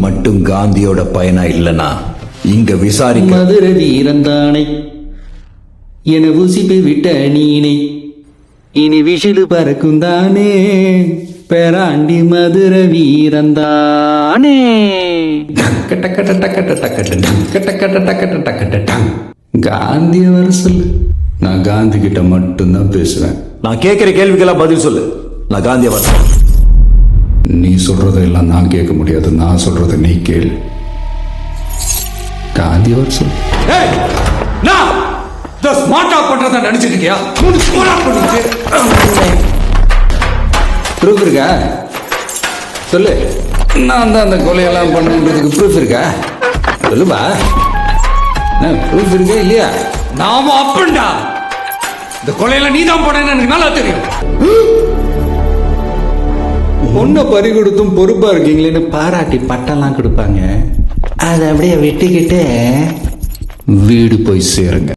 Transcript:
மட்டும் காந்தியோட பையனா இல்லனா இங்க விசாரிக்க மதுர வீரந்தானை என ஊசிப்பு விட்ட நீனை இனி விஷிடு பறக்கும் தானே பேராண்டி மதுர வீரந்தானே கட்ட கட்ட டக்கட்ட டக்கட்ட கட்ட கட்ட டக்கட்ட டக்கட்ட டங். காந்திய வர சொல்லு, நான் காந்தி கிட்ட மட்டும்தான் பேசுவேன். நான் கேட்கிற கேள்விக்கெல்லாம் பதில் சொல்லு. நான் காந்திய வரேன். நீ சொல்றதெல்லாம் நான் கேட்க முடியாது, நான் சொல்றத நீ கேள். காந்தி வர சொல்லு. ஸ்மார்ட்டா பண்றத நினைச்சிட்டு இருக்கியா? ப்ரூஃப் இருக்கா சொல்லு. நான் தான் அந்த கொலையெல்லாம் பண்ணுறதுக்கு ப்ரூஃப் இருக்கா சொல்லுப்பா. ப்ரூஃப் இருக்கா இல்லையா? நாம அப்பண்டா இந்த கொலையில நீதான் போனேன்னு எனக்கு நல்லா தெரியும். பொண்ணை பறி கொடுத்தும் பொறுப்பா இருக்கீங்களேன்னு பாராட்டி பட்டெல்லாம் கொடுப்பாங்க. அதை அப்படியே வெட்டிக்கிட்டு வீடு போய் சேருங்க.